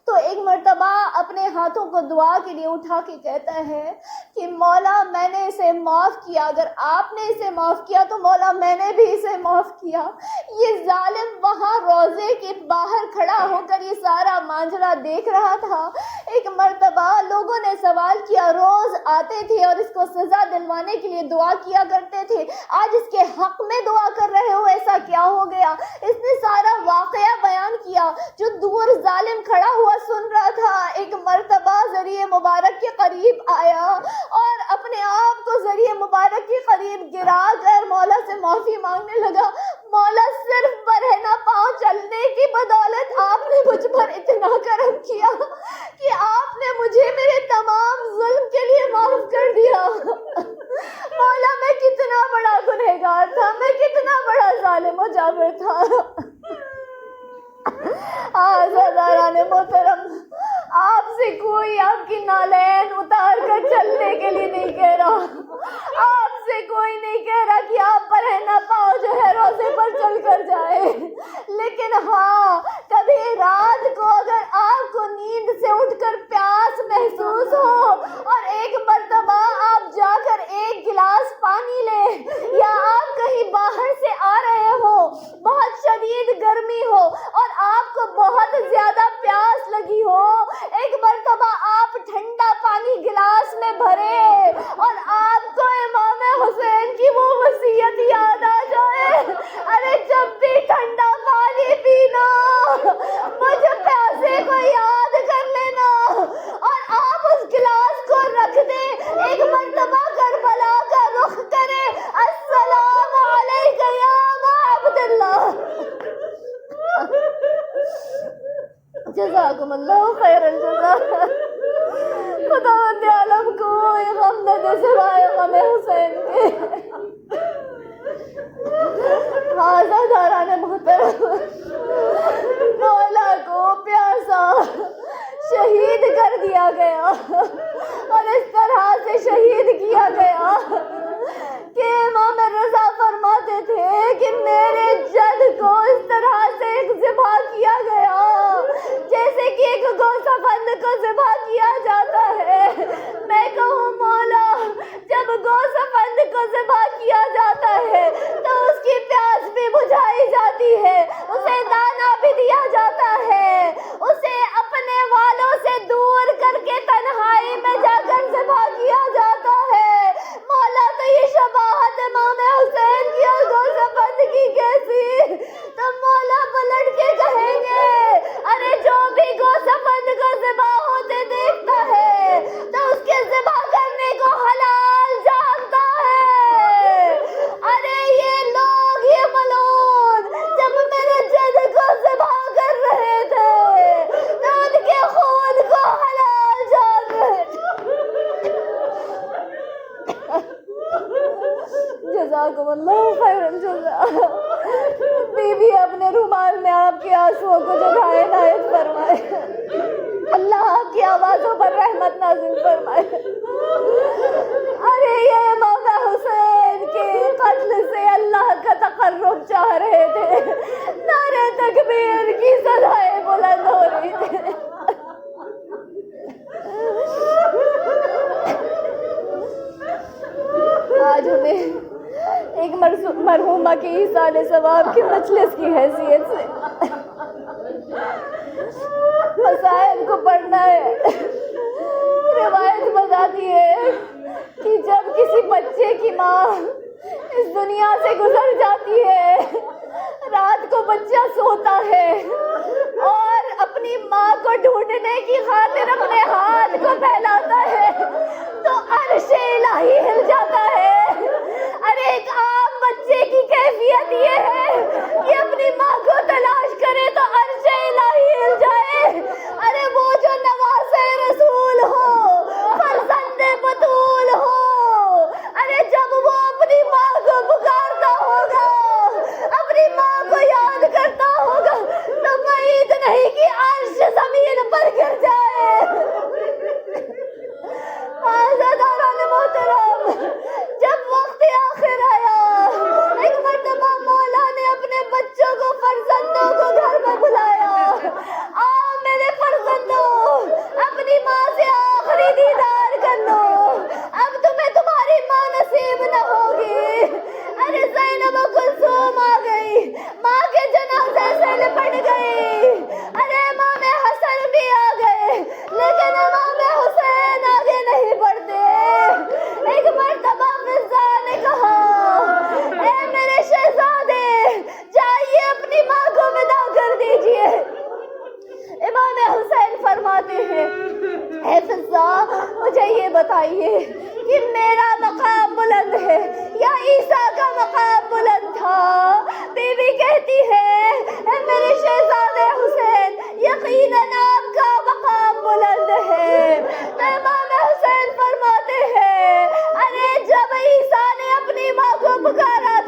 تو ایک مرتبہ اپنے ہاتھوں کو دعا کے لیے اٹھا کے کہتا ہے کہ مولا میں نے اسے معاف کیا، اگر آپ نے اسے معاف کیا تو مولا میں نے بھی اسے معاف کیا۔ یہ ظالم وہاں روزے کے باہر کھڑا ہو کر یہ سارا ماجرا دیکھ رہا تھا۔ ایک مرتبہ لوگوں نے سوال کیا، روز آتے تھے اور اس کو سزا دلوانے کے لیے دعا کیا کرتے تھے، آج اس کے حق میں دعا کر رہے ہو، ایسا کیا ہو گیا؟ اس نے سارا واقعہ بیان کیا۔ جو دور ظالم کھڑا ہوا سن رہا تھا، ایک مرتبہ ذریعہ مبارک کے قریب آیا اور اپنے آپ کو ذریعہ مبارک کے قریب گرا کر مولا سے معافی مانگنے لگا۔ مولا صرف برہنہ پاؤں چلنے کی بدولت آپ نے مجھ پر اتنا کرم کیا کہ آپ نے مجھے میرے تمام ظلم کے لیے معاف کر دیا۔ مولا میں کتنا بڑا گنہگار تھا، میں کتنا بڑا ظالم و جابر تھا۔ عزیزان محترم، آپ سے کوئی آپ کی نالین اتار کر چلنے کے لیے نہیں کہہ رہا، آپ سے کوئی نہیں کہہ رہا کہ آپ برہنہ پاؤں جو ہے روزے پر چل کر جائے، لیکن ہاں کبھی رات کو اگر آپ کو نیند سے اٹھ کر پیاس محسوس ہو اور ایک مرتبہ آپ جا کر ایک گلاس پانی لیں، یا آپ کہیں باہر سے آ رہے ہو، بہت شدید گرمی ہو اور آپ کو بہت زیادہ پیاس لگی ہو، ایک مرتبہ آپ ٹھنڈا پانی گلاس میں بھرے اور آپ کو امام حسین کی وہ وصیت یاد آ جائے، ارے جب بھی ٹھنڈا پانی پینا مجھے پیاسے کو یاد کر لینا، اور آپ اس گلاس کو رکھ دیں، ایک مرتبہ کربلا کا رخ کرے، السلام علیکہ یا ابا عبداللہ۔ جزاکم اللہ خیر الجزا۔ خدا بند عالم کو غم نہ دے سوائے غم حسین کے۔ عزیزان محترم، مولا کو پیاسا شہید کر دیا گیا اور اس طرح سے شہید کیا گیا کہ امام رضا فرماتے تھے کہ میرے جد کو اس طرح سے ایک ذبح کیا گیا جیسے کہ ایک گوسفند کو ذبح کیا جاتا ہے۔ میں کہوں مولا جب گوسفند کو ذبح کیا جاتا ہے تو اس کی پیاس بھی بجھائی جاتی ہے، اسے دانا بھی دیا جاتا ہے، اسے اپنے والوں سے دور کر کے تنہائی میں جا کر ذبح کیا جاتا ہے۔ مولا تو یہ شباہت امام حسین کی اور گوسفند کی کیسی؟ تو مولا پلٹ کے کہیں گے ارے جو بھی گوسفند کو ذبح ہوتے دیکھتا ہے تو اس کے ذبح کرنے کو حلال جانتا ہے۔ ارے یہ لوگ، یہ ملعون جب میرے جد کو ذبح کر رہے تھے تو ان کے خون کو حلال جان رہے تھے۔ جزاکم اللہ خیر الجزا۔ بیوی اپنے رومال میں آپ کے آنسوؤں کو جگائے عنایت فرمائے، اللہ آپ کی آوازوں پر رحمت نازل فرمائے۔ ارے یہ امام حسین کے قتل سے اللہ کا تقرب چاہ رہے تھے، نعرے تکبیر کی صدائیں بلند ہو رہی تھی۔ آج ہمیں ایک مرحومہ کی ایصال ثواب کی مجلس کی حیثیت سے مسائل کو پڑھنا ہے۔ روایت بتاتی ہے کہ جب کسی بچے کی ماں اس دنیا سے گزر جاتی ہے، رات کو بچہ سوتا ہے اور اپنی ماں کو ڈھونڈنے کی خاطر اپنے ہاتھ کو پھیلاتا ہے تو عرش الہی ہل جاتا ہے۔ ارے ایک عام بچے کی کیفیت یہ ہے کہ اپنی ماں کو تلاش کرے تو عرش الہی ہل جائے۔ ارے وہ جو نواز رسول ہو، فرزند بطول ہو، ارے جب وہ اپنی ماں کو پکارتا ہوگا، اپنی ماں کو یاد کرتا ہوگا تو بعید نہیں کہ عرش زمین پر گر جائے۔ عزیزان محترم، جب وقت آخر آیا، ایک مرتبہ مولا نے اپنے بچوں کو، فرزندوں کو گھر میں بلایا۔ آؤ میرے فرزندوں، اپنی ماں سے آخری دیدار کر لو، اب تمہیں تمہاری ماں نصیب نہ ہوگی۔ ارے زینب و کلثوم آ گئی، ماں کے جنازے سے لپٹ گئی۔ ارے امام حسن بھی آ گئے، لیکن امام حسین آگے نہیں بڑھتے۔ ایک مرتبہ فضا نے کہا، اے میرے شہزادے، جائیے اپنی ماں کو ودا کر دیجئے۔ امام حسین فرماتے ہیں، اے فضا، مجھے یہ بتائیے کہ میرا مقام بلند ہے یا عیسیٰ کا مقام بلند تھا؟ بیوی کہتی ہے، اے میرے شہزادے حسین، یقیناً آپ کا مقام بلند ہے۔ تو امام حسین فرماتے ہیں، ارے جب عیسیٰ نے اپنی ماں کو پکارا